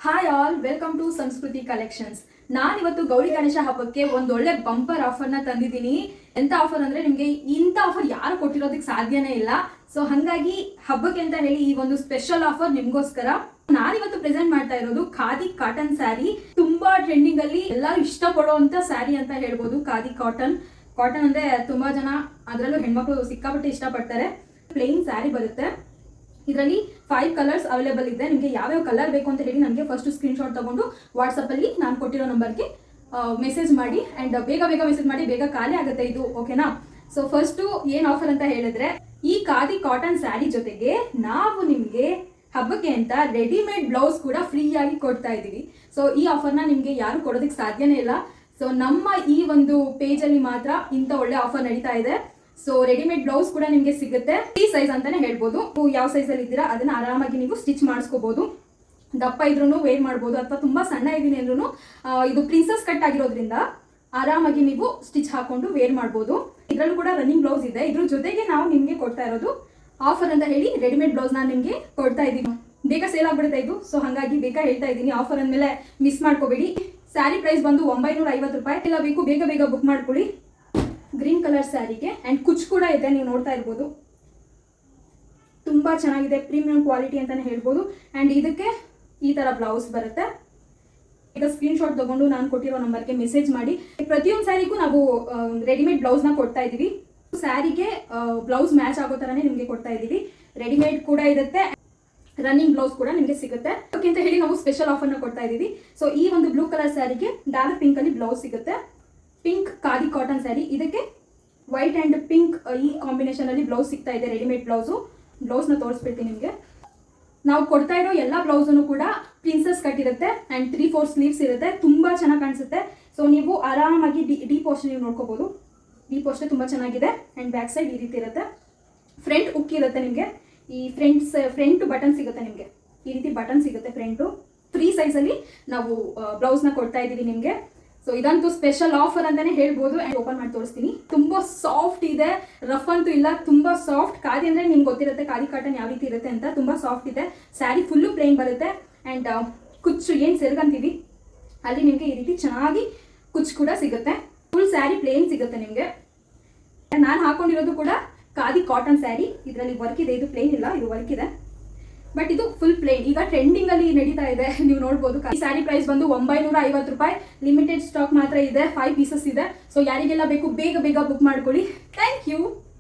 Hi all, welcome to ಸಂಸ್ಕೃತಿ collections. ನಾನಿವತ್ತು ಗೌರಿ ಗಣೇಶ ಹಬ್ಬಕ್ಕೆ ಒಂದೊಳ್ಳೆ ಬಂಪರ್ ಆಫರ್ನ ತಂದಿದ್ದೀನಿ. ಎಂತ ಆಫರ್ ಅಂದ್ರೆ ನಿಮಗೆ ಇಂಥ ಆಫರ್ ಯಾರು ಕೊಟ್ಟಿರೋದಕ್ಕೆ ಸಾಧ್ಯನೇ ಇಲ್ಲ. ಸೊ ಹಾಗಾಗಿ ಹಬ್ಬಕ್ಕೆ ಅಂತ ಹೇಳಿ ಈ ಒಂದು ಸ್ಪೆಷಲ್ ಆಫರ್ ನಿಮ್ಗೋಸ್ಕರ ನಾನಿವತ್ತು ಪ್ರೆಸೆಂಟ್ ಮಾಡ್ತಾ ಇರೋದು ಖಾದಿ ಕಾಟನ್ ಸ್ಯಾರಿ. ತುಂಬಾ ಟ್ರೆಂಡಿಂಗ್ ಅಲ್ಲಿ ಎಲ್ಲರೂ ಇಷ್ಟಪಡುವಂತ ಸ್ಯಾರಿ ಅಂತ ಹೇಳ್ಬೋದು. ಖಾದಿ ಕಾಟನ್ ಅಂದ್ರೆ ತುಂಬಾ ಜನ, ಅದರಲ್ಲೂ ಹೆಣ್ಮಕ್ಳು ಸಿಕ್ಕಾಪಟ್ಟೆ ಇಷ್ಟಪಡ್ತಾರೆ. ಪ್ಲೇನ್ ಸ್ಯಾರಿ ಬರುತ್ತೆ. ಇದರಲ್ಲಿ 5 ಕಲರ್ಸ್ ಅವೈಲೇಬಲ್ ಇದೆ. ನಿಮಗೆ ಯಾವ್ಯಾವ ಕಲರ್ ಬೇಕು ಅಂತ ಹೇಳಿ ನನಗೆ ಫಸ್ಟ್ ಸ್ಕ್ರೀನ್ಶಾಟ್ ತಗೊಂಡು ವಾಟ್ಸಪ್ ಅಲ್ಲಿ ನಾನು ಕೊಟ್ಟಿರೋ ನಂಬರ್ಗೆ ಮೆಸೇಜ್ ಮಾಡಿ. ಅಂಡ್ ಬೇಗ ಮೆಸೇಜ್ ಮಾಡಿ, ಬೇಗ ಖಾಲಿ ಆಗುತ್ತೆ ಇದು, ಓಕೆನಾ? ಸೊ ಫಸ್ಟ್ ಏನ್ ಆಫರ್ ಅಂತ ಹೇಳಿದ್ರೆ, ಈ ಖಾದಿ ಕಾಟನ್ ಸ್ಯಾರಿ ಜೊತೆಗೆ ನಾವು ನಿಮ್ಗೆ ಹಬ್ಬಕ್ಕೆ ಅಂತ ರೆಡಿಮೇಡ್ ಬ್ಲೌಸ್ ಕೂಡ ಫ್ರೀ ಆಗಿ ಕೊಡ್ತಾ ಇದೀವಿ. ಸೊ ಈ ಆಫರ್ನ ನಿಮ್ಗೆ ಯಾರು ಕೊಡೋದಕ್ಕೆ ಸಾಧ್ಯನೇ ಇಲ್ಲ. ಸೊ ನಮ್ಮ ಈ ಒಂದು ಪೇಜ್ ಅಲ್ಲಿ ಮಾತ್ರ ಇಂಥ ಒಳ್ಳೆ ಆಫರ್ ನಡೀತಾ ಇದೆ. ಸೊ ರೆಡಿಮೇಡ್ ಬ್ಲೌಸ್ ಕೂಡ ನಿಮಗೆ ಸಿಗುತ್ತೆ. ಈ ಸೈಜ್ ಅಂತಾನೆ ಹೇಳ್ಬೋದು. ನೀವು ಯಾವ ಸೈಜ್ ಅಲ್ಲಿ ಇದ್ದೀರಾ ಅದನ್ನ ಆರಾಮಾಗಿ ನೀವು ಸ್ಟಿಚ್ ಮಾಡಿಸ್ಕೋಬಹುದು. ದಪ್ಪ ಇದ್ರೂ ವೇರ್ ಮಾಡ್ಬೋದು, ಅಥವಾ ತುಂಬಾ ಸಣ್ಣ ಇದೀನಿ ಅಂದ್ರೂ ಇದು ಪ್ರಿನ್ಸಸ್ ಕಟ್ ಆಗಿರೋದ್ರಿಂದ ಆರಾಮಾಗಿ ನೀವು ಸ್ಟಿಚ್ ಹಾಕೊಂಡು ವೇರ್ ಮಾಡ್ಬೋದು. ಇದರಲ್ಲೂ ಕೂಡ ರನ್ನಿಂಗ್ ಬ್ಲೌಸ್ ಇದೆ. ಇದ್ರ ಜೊತೆಗೆ ನಾವು ನಿಮ್ಗೆ ಕೊಡ್ತಾ ಇರೋದು ಆಫರ್ ಅಂತ ಹೇಳಿ ರೆಡಿಮೇಡ್ ಬ್ಲೌಸ್ ನಾನು ನಿಮ್ಗೆ ಕೊಡ್ತಾ ಇದ್ದೀನಿ. ಬೇಗ ಸೇಲ್ ಆಗ್ಬಿಡುತ್ತೆ ಇದು. ಸೊ ಹಾಗಾಗಿ ಬೇಗ ಹೇಳ್ತಾ ಇದ್ದೀನಿ, ಆಫರ್ ಅಂದ್ಮೇಲೆ ಮಿಸ್ ಮಾಡ್ಕೋಬೇಡಿ. ಸ್ಯಾರಿ ಪ್ರೈಸ್ ಬಂದು 950 ರೂಪಾಯಿ. ಎಲ್ಲ ಬೇಕು, ಬೇಗ ಬುಕ್ ಮಾಡ್ಕೊಳ್ಳಿ. ಗ್ರೀನ್ ಕಲರ್ ಸ್ಯಾರಿಗೆ ಅಂಡ್ ಕುಚ್ ಕೂಡ ಇದೆ, ನೀವು ನೋಡ್ತಾ ಇರ್ಬೋದು. ತುಂಬಾ ಚೆನ್ನಾಗಿದೆ, ಪ್ರೀಮಿಯಂ ಕ್ವಾಲಿಟಿ ಅಂತಾನೆ ಹೇಳ್ಬೋದು. ಅಂಡ್ ಇದಕ್ಕೆ ಈ ತರ ಬ್ಲೌಸ್ ಬರುತ್ತೆ. ಈಗ ಸ್ಕ್ರೀನ್ ಶಾಟ್ ತಗೊಂಡು ನಾನು ಕೊಟ್ಟಿರೋ ನಂಬರ್ಗೆ ಮೆಸೇಜ್ ಮಾಡಿ. ಪ್ರತಿಯೊಂದು ಸ್ಯಾರಿಗೂ ನಾವು ರೆಡಿಮೇಡ್ ಬ್ಲೌಸ್ ನ ಕೊಡ್ತಾ ಇದೀವಿ. ಸ್ಯಾರಿಗೆ ಬ್ಲೌಸ್ ಮ್ಯಾಚ್ ಆಗೋ ತರನೇ ನಿಮ್ಗೆ ಕೊಡ್ತಾ ಇದೀವಿ. ರೆಡಿಮೇಡ್ ಕೂಡ ಇರುತ್ತೆ, ರನ್ನಿಂಗ್ ಬ್ಲೌಸ್ ಕೂಡ ನಿಮ್ಗೆ ಸಿಗುತ್ತೆ. ಅಂತ ಹೇಳಿ ನಾವು ಸ್ಪೆಷಲ್ ಆಫರ್ ನ ಕೊಡ್ತಾ ಇದೀವಿ. ಸೊ ಈ ಒಂದು ಬ್ಲೂ ಕಲರ್ ಸ್ಯಾರಿಗೆ ಡಾರ್ಕ್ ಪಿಂಕ್ ಅಲ್ಲಿ ಬ್ಲೌಸ್ ಸಿಗುತ್ತೆ. ಪಿಂಕ್ ಖಾದಿ ಕಾಟನ್ ಸ್ಯಾರಿ, ಇದಕ್ಕೆ ವೈಟ್ ಅಂಡ್ ಪಿಂಕ್ ಈ ಕಾಂಬಿನೇಷನ್ ಅಲ್ಲಿ ಬ್ಲೌಸ್ ಸಿಗ್ತಾ ಇದೆ. ರೆಡಿಮೇಡ್ ಬ್ಲೌಸ್ ನ ತೋರಿಸ್ಬಿಡ್ತೀನಿ ನಿಮಗೆ. ನಾವು ಕೊಡ್ತಾ ಇರೋ ಎಲ್ಲ ಬ್ಲೌಸನ್ನು ಕೂಡ ಪ್ರಿನ್ಸಸ್ ಕಟ್ ಇರುತ್ತೆ ಅಂಡ್ 3/4 ಸ್ಲೀವ್ಸ್ ಇರುತ್ತೆ. ತುಂಬಾ ಚೆನ್ನಾಗಿ ಕಾಣಿಸುತ್ತೆ. ಸೊ ನೀವು ಆರಾಮಾಗಿ ಡಿ ಪೋಸ್ಟ್ ನೀವು ನೋಡ್ಕೋಬಹುದು. ಡಿ ಪೋಸ್ಟ್ ತುಂಬಾ ಚೆನ್ನಾಗಿದೆ. ಅಂಡ್ ಬ್ಯಾಕ್ ಸೈಡ್ ಈ ರೀತಿ ಇರುತ್ತೆ. ಫ್ರಂಟ್ ಉಕ್ ಇರುತ್ತೆ ನಿಮಗೆ. ಈ ಫ್ರಂಟ್ ಬಟನ್ ಸಿಗುತ್ತೆ ನಿಮಗೆ. ಈ ರೀತಿ ಬಟನ್ ಸಿಗುತ್ತೆ ಫ್ರಂಟು. ಫ್ರೀ ಸೈಜ್ ಅಲ್ಲಿ ನಾವು ಬ್ಲೌಸ್ ನ ಕೊಡ್ತಾ ಇದೀವಿ ನಿಮ್ಗೆ. ಸೊ ಇದಂತೂ ಸ್ಪೆಷಲ್ ಆಫರ್ ಅಂತಾನೆ ಹೇಳ್ಬೋದು. ಓಪನ್ ಮಾಡಿ ತೋರಿಸ್ತೀನಿ. ತುಂಬಾ ಸಾಫ್ಟ್ ಇದೆ, ರಫ್ ಅಂತೂ ಇಲ್ಲ. ತುಂಬಾ ಸಾಫ್ಟ್. ಖಾದಿ ಅಂದ್ರೆ ನಿಮ್ಗೆ ಗೊತ್ತಿರುತ್ತೆ ಖಾದಿ ಕಾಟನ್ ಯಾವ ರೀತಿ ಇರುತ್ತೆ ಅಂತ. ತುಂಬಾ ಸಾಫ್ಟ್ ಇದೆ. ಸ್ಯಾರಿ ಫುಲ್ಲು ಪ್ಲೇನ್ ಬರುತ್ತೆ. ಅಂಡ್ ಕುಚ್ಚು ಏನ್ ಸೆರ್ಗಂತೀವಿ ಅಲ್ಲಿ ನಿಮ್ಗೆ ಈ ರೀತಿ ಚೆನ್ನಾಗಿ ಕುಚ್ಚು ಕೂಡ ಸಿಗುತ್ತೆ. ಫುಲ್ ಸ್ಯಾರಿ ಪ್ಲೇನ್ ಸಿಗುತ್ತೆ ನಿಮ್ಗೆ. ನಾನು ಹಾಕೊಂಡಿರೋದು ಕೂಡ ಖಾದಿ ಕಾಟನ್ ಸ್ಯಾರಿ. ಇದರಲ್ಲಿ ವರ್ಕ್ ಇದೆ, ಇದು ಪ್ಲೇನ್ ಇಲ್ಲ, ಇದು ವರ್ಕ್ ಇದೆ. ಬಟ್ ಇದು ಫುಲ್ ಪ್ಲೇನ್. ಈಗ ಟ್ರೆಂಡಿಂಗ್ ಅಲ್ಲಿ ನಡೀತಾ ಇದೆ, ನೀವು ನೋಡಬಹುದು. ಈ ಸ್ಯಾರಿ ಪ್ರೈಸ್ ಬಂದು 950 ರೂಪಾಯಿ. ಲಿಮಿಟೆಡ್ ಸ್ಟಾಕ್ ಮಾತ್ರ ಇದೆ, 5 ಪೀಸಸ್ ಇದೆ. ಸೊ ಯಾರಿಗೆಲ್ಲ ಬೇಕು ಬೇಗ ಬುಕ್ ಮಾಡ್ಕೊಳ್ಳಿ. Thank you.